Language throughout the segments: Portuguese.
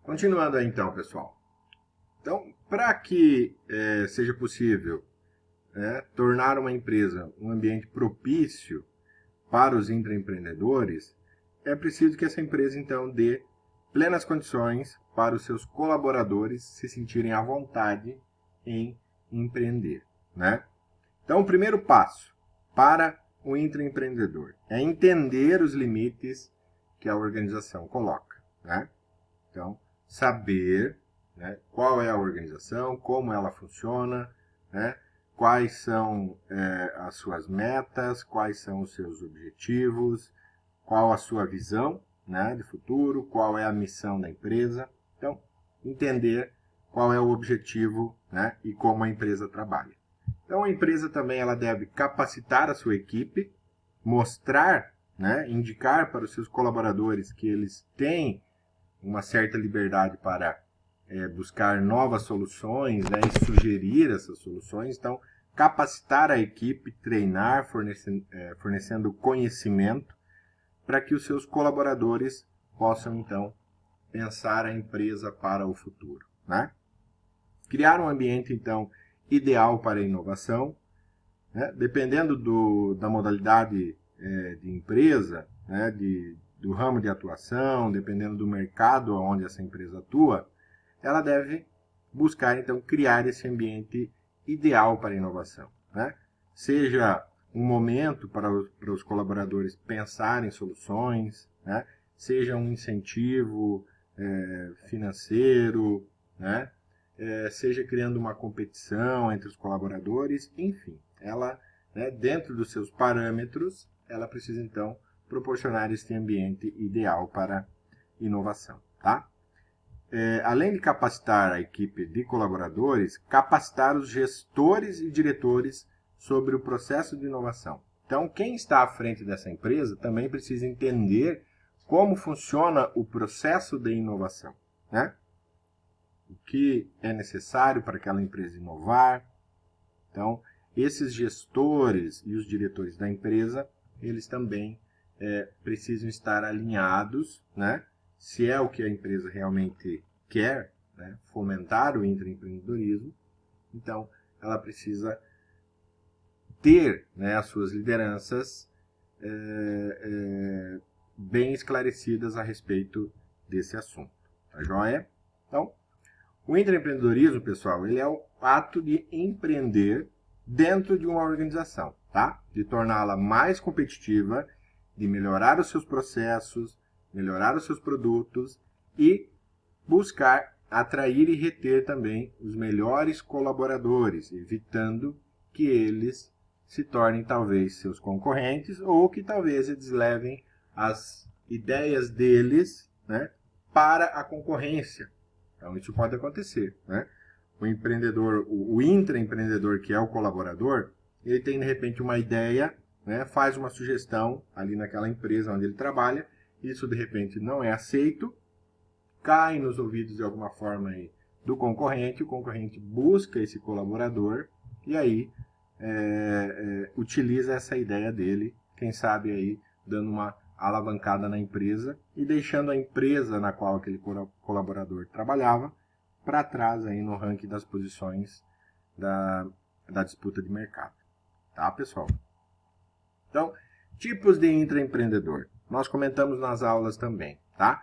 Continuando aí então, pessoal. Então, para que seja possível tornar uma empresa um ambiente propício para os intraempreendedores, é preciso que essa empresa então dê plenas condições para os seus colaboradores se sentirem à vontade em empreender, né? Então, o primeiro passo para o intraempreendedor é entender os limites que a organização coloca, né? Então, saber, né, qual é a organização, como ela funciona, né, quais são as suas metas, quais são os seus objetivos, qual a sua visão, né, de futuro, qual é a missão da empresa. Então, entender qual é o objetivo, né, e como a empresa trabalha. Então, a empresa também ela deve capacitar a sua equipe, mostrar, né, indicar para os seus colaboradores que eles têm uma certa liberdade para buscar novas soluções, né, e sugerir essas soluções. Então, capacitar a equipe, treinar, fornecendo conhecimento para que os seus colaboradores possam, então, pensar a empresa para o futuro, né? Criar um ambiente, então, ideal para a inovação, né? Dependendo da modalidade de empresa, né? Do ramo de atuação, dependendo do mercado onde essa empresa atua, ela deve buscar, então, criar esse ambiente ideal para a inovação, né? Seja um momento para os colaboradores pensarem soluções, né? Seja um incentivo financeiro, né? Seja criando uma competição entre os colaboradores, enfim, ela, né, dentro dos seus parâmetros, ela precisa então proporcionar este ambiente ideal para inovação, tá? Além de capacitar a equipe de colaboradores, capacitar os gestores e diretores sobre o processo de inovação. Então, quem está à frente dessa empresa também precisa entender como funciona o processo de inovação, né? O que é necessário para aquela empresa inovar. Então, esses gestores e os diretores da empresa, eles também precisam estar alinhados, né? Se é o que a empresa realmente quer, né? Fomentar o intraempreendedorismo, então ela precisa ter, né, as suas lideranças bem esclarecidas a respeito desse assunto. Tá joia? Então, o intraempreendedorismo, pessoal, ele é o ato de empreender dentro de uma organização, tá? De torná-la mais competitiva, de melhorar os seus processos, melhorar os seus produtos e buscar atrair e reter também os melhores colaboradores, evitando que eles se tornem talvez seus concorrentes ou que talvez eles levem as ideias deles, né, para a concorrência. Então, isso pode acontecer, né? O empreendedor, o intraempreendedor, que é o colaborador, ele tem, de repente, uma ideia, né? Faz uma sugestão ali naquela empresa onde ele trabalha, isso, de repente, não é aceito, cai nos ouvidos, de alguma forma, aí, do concorrente, o concorrente busca esse colaborador e aí utiliza essa ideia dele, quem sabe aí, dando uma alavancada na empresa e deixando a empresa na qual aquele colaborador trabalhava para trás aí no ranking das posições da disputa de mercado. Tá, pessoal? Então, tipos de intraempreendedor. Nós comentamos nas aulas também, tá?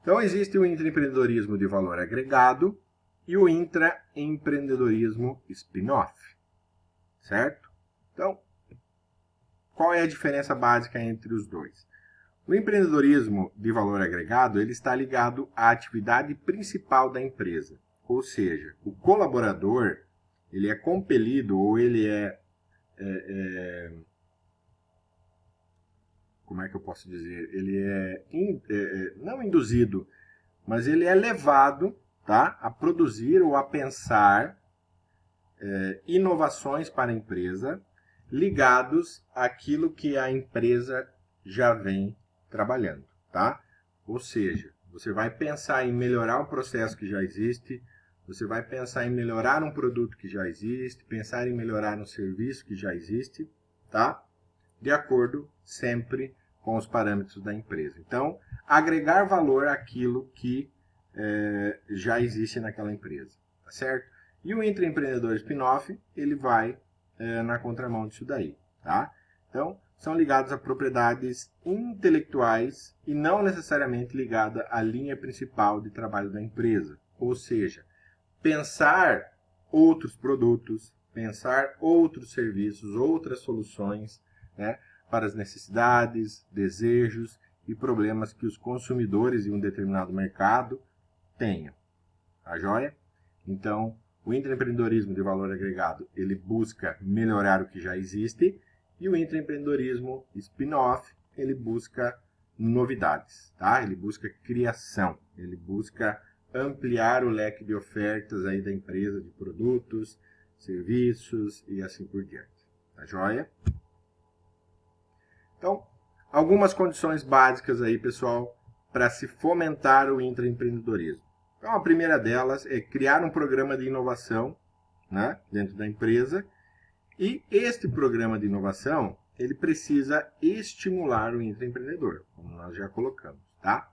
Então, existe o intraempreendedorismo de valor agregado e o intraempreendedorismo spin-off, certo? Então, qual é a diferença básica entre os dois? O empreendedorismo de valor agregado ele está ligado à atividade principal da empresa, ou seja, o colaborador ele é compelido ou ele como é que eu posso dizer? Ele não induzido, mas ele é levado, tá, a produzir ou a pensar inovações para a empresa ligados àquilo que a empresa já vem trabalhando, tá? Ou seja, você vai pensar em melhorar um processo que já existe, você vai pensar em melhorar um produto que já existe, pensar em melhorar um serviço que já existe, tá? De acordo sempre com os parâmetros da empresa. Então, agregar valor àquilo que já existe naquela empresa, tá certo? E o intraempreendedor spin-off, ele vai na contramão disso daí, tá? Então, são ligados a propriedades intelectuais e não necessariamente ligada à linha principal de trabalho da empresa. Ou seja, pensar outros produtos, pensar outros serviços, outras soluções, né, para as necessidades, desejos e problemas que os consumidores de um determinado mercado tenham. Tá joia? Então, o intraempreendedorismo de valor agregado, ele busca melhorar o que já existe, e o intraempreendedorismo spin-off, ele busca novidades, tá? Ele busca criação, ele busca ampliar o leque de ofertas aí da empresa de produtos, serviços e assim por diante. Tá joia? Então, algumas condições básicas aí, pessoal, para se fomentar o intraempreendedorismo. Então, a primeira delas é criar um programa de inovação, né, dentro da empresa. E este programa de inovação, ele precisa estimular o intraempreendedor, como nós já colocamos, tá?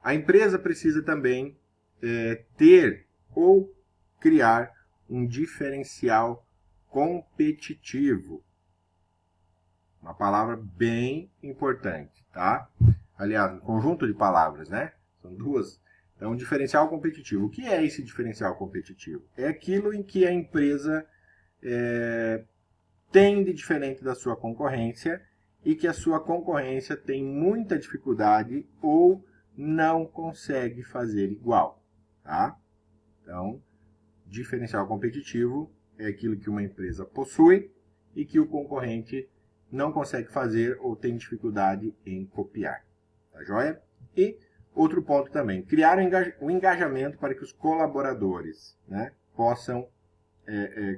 A empresa precisa também ter ou criar um diferencial competitivo. Uma palavra bem importante, tá? Aliás, um conjunto de palavras, né? São duas. Então, diferencial competitivo. O que é esse diferencial competitivo? É aquilo em que a empresa tem de diferente da sua concorrência e que a sua concorrência tem muita dificuldade ou não consegue fazer igual, tá? Então, diferencial competitivo é aquilo que uma empresa possui e que o concorrente não consegue fazer ou tem dificuldade em copiar, tá joia? E outro ponto também, criar um engajamento para que os colaboradores, né, possam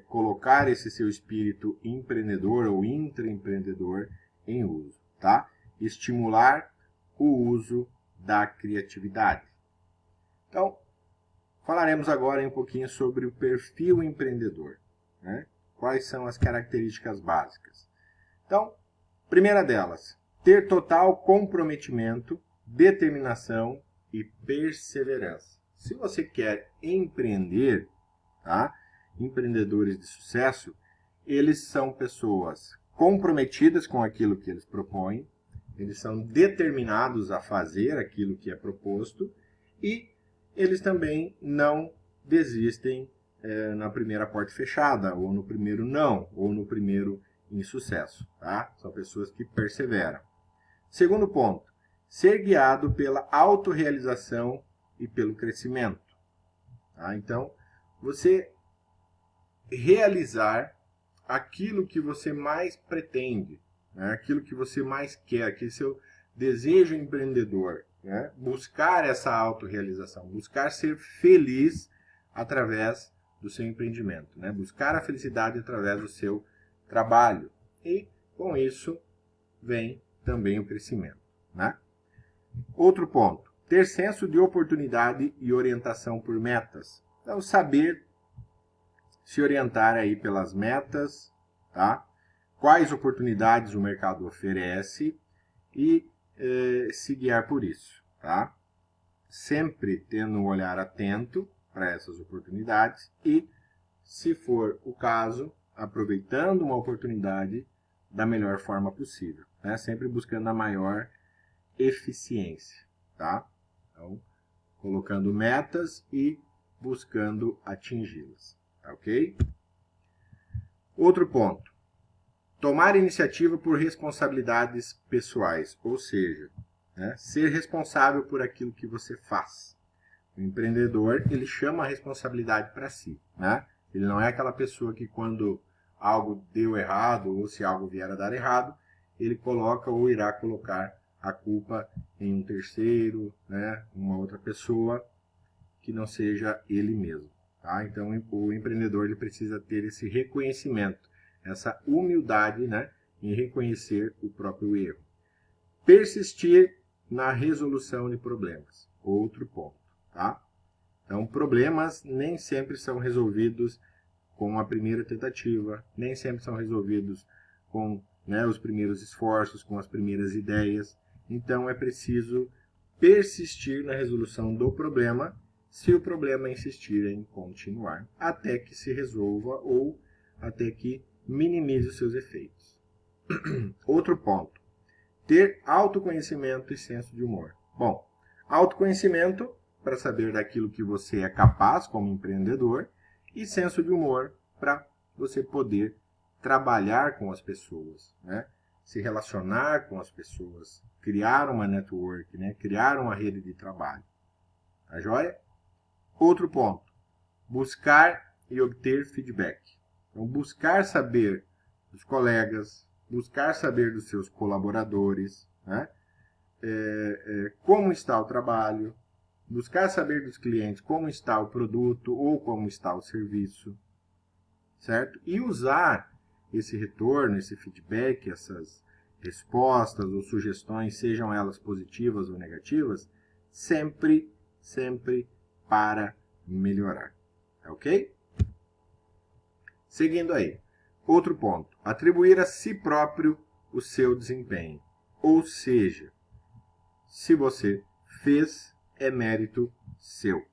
colocar esse seu espírito empreendedor ou intraempreendedor em uso, tá? Estimular o uso da criatividade. Então, falaremos agora um pouquinho sobre o perfil empreendedor, né? Quais são as características básicas? Então, primeira delas, ter total comprometimento, determinação e perseverança. Se você quer empreender, tá? Empreendedores de sucesso, eles são pessoas comprometidas com aquilo que eles propõem, eles são determinados a fazer aquilo que é proposto e eles também não desistem na primeira porta fechada, ou no primeiro não, ou no primeiro insucesso, tá? São pessoas que perseveram. Segundo ponto, ser guiado pela autorrealização e pelo crescimento. Tá? Então, você realizar aquilo que você mais pretende, né? Aquilo que você mais quer, aquele seu desejo empreendedor, né? Buscar essa autorrealização, buscar ser feliz através do seu empreendimento, né? Buscar a felicidade através do seu trabalho. E com isso vem também o crescimento, né? Outro ponto, ter senso de oportunidade e orientação por metas. Então, saber se orientar aí pelas metas, tá? Quais oportunidades o mercado oferece e se guiar por isso, tá? Sempre tendo um olhar atento para essas oportunidades e, se for o caso, aproveitando uma oportunidade da melhor forma possível, né? Sempre buscando a maior eficiência, tá? Então, colocando metas e buscando atingi-las. Ok? Outro ponto. Tomar iniciativa por responsabilidades pessoais, ou seja, né, ser responsável por aquilo que você faz. O empreendedor, ele chama a responsabilidade para si, né? Ele não é aquela pessoa que quando algo deu errado ou se algo vier a dar errado, ele coloca ou irá colocar a culpa em um terceiro, né, uma outra pessoa que não seja ele mesmo. Tá? Então, o empreendedor ele precisa ter esse reconhecimento, essa humildade, né, em reconhecer o próprio erro. Persistir na resolução de problemas. Outro ponto. Tá? Então, problemas nem sempre são resolvidos com a primeira tentativa, nem sempre são resolvidos com, né, os primeiros esforços, com as primeiras ideias. Então, é preciso persistir na resolução do problema se o problema insistir em continuar, até que se resolva ou até que minimize os seus efeitos. Outro ponto. Ter autoconhecimento e senso de humor. Bom, autoconhecimento para saber daquilo que você é capaz como empreendedor e senso de humor para você poder trabalhar com as pessoas, né? Se relacionar com as pessoas, criar uma network, né? Criar uma rede de trabalho. Tá joia? Outro ponto. Buscar e obter feedback. Então, buscar saber dos colegas, buscar saber dos seus colaboradores, né? Como está o trabalho, buscar saber dos clientes como está o produto ou como está o serviço, certo? E usar esse retorno, esse feedback, essas respostas ou sugestões, sejam elas positivas ou negativas, sempre para melhorar, ok? Seguindo aí, outro ponto, atribuir a si próprio o seu desempenho, ou seja, se você fez, é mérito seu,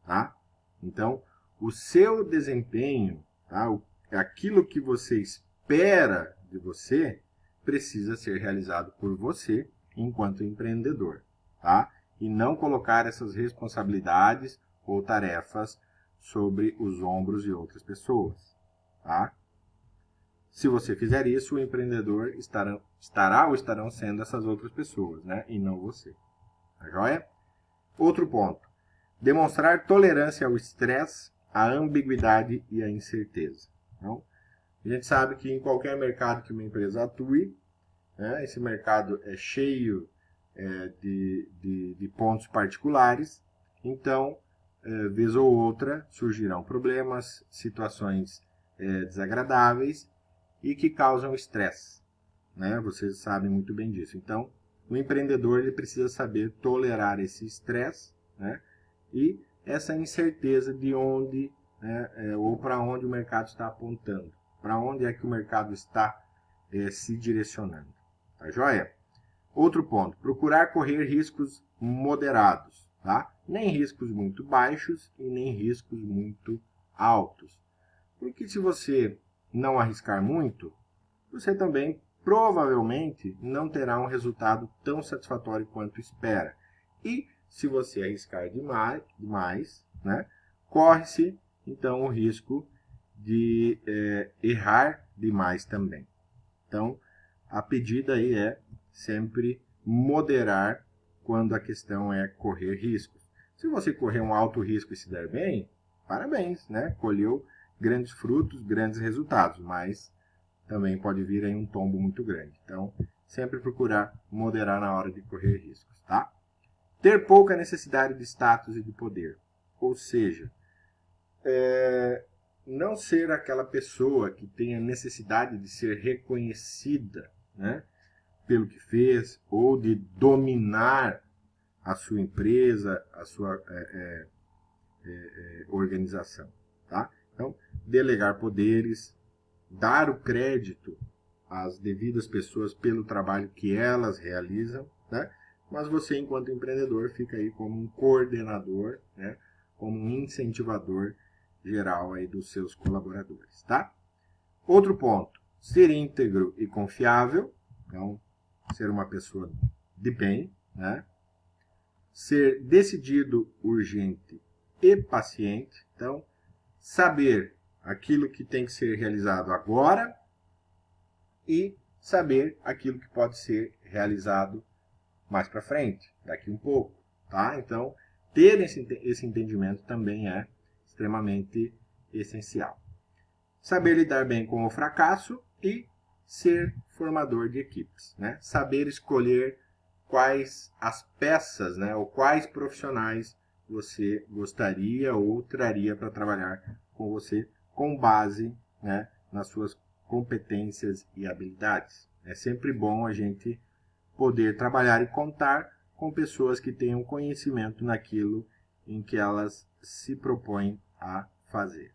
tá? Então, o seu desempenho, tá? Aquilo que você espera de você, precisa ser realizado por você enquanto empreendedor, tá? E não colocar essas responsabilidades ou tarefas sobre os ombros de outras pessoas, tá? Se você fizer isso, o empreendedor estará ou estarão sendo essas outras pessoas, né? E não você. Tá joia? Outro ponto. Demonstrar tolerância ao estresse, à ambiguidade e à incerteza. Então, a gente sabe que em qualquer mercado que uma empresa atue, né, esse mercado é cheio de pontos particulares. Então, vez ou outra, surgirão problemas, situações desagradáveis e que causam estresse, né? Vocês sabem muito bem disso. Então, o empreendedor ele precisa saber tolerar esse estresse, né? E essa incerteza de onde, né, ou para onde o mercado está apontando, para onde é que o mercado está se direcionando. Tá joia? Outro ponto, procurar correr riscos moderados, tá? Nem riscos muito baixos e nem riscos muito altos. Porque se você não arriscar muito, você também provavelmente não terá um resultado tão satisfatório quanto espera. E se você arriscar demais, né, corre-se então o risco de errar demais também. Então, a pedida aí é sempre moderar quando a questão é correr riscos. Se você correr um alto risco e se der bem, parabéns, né? Colheu grandes frutos, grandes resultados, mas também pode vir aí um tombo muito grande. Então, sempre procurar moderar na hora de correr riscos, tá? Ter pouca necessidade de status e de poder. Ou seja, não ser aquela pessoa que tenha necessidade de ser reconhecida, né, pelo que fez, ou de dominar a sua empresa, a sua organização. Tá? Então, delegar poderes, dar o crédito às devidas pessoas pelo trabalho que elas realizam, né? Mas você, enquanto empreendedor, fica aí como um coordenador, né? Como um incentivador geral aí dos seus colaboradores. Tá? Outro ponto, ser íntegro e confiável, então, ser uma pessoa de bem, né? Ser decidido, urgente e paciente, então, saber aquilo que tem que ser realizado agora e saber aquilo que pode ser realizado mais para frente, daqui um pouco, tá? Então, ter esse entendimento também é extremamente essencial. Saber lidar bem com o fracasso e ser formador de equipes, né? Saber escolher quais as peças, né, ou quais profissionais você gostaria ou traria para trabalhar com você com base, né, nas suas competências e habilidades. É sempre bom a gente poder trabalhar e contar com pessoas que tenham conhecimento naquilo em que elas se propõem a fazer.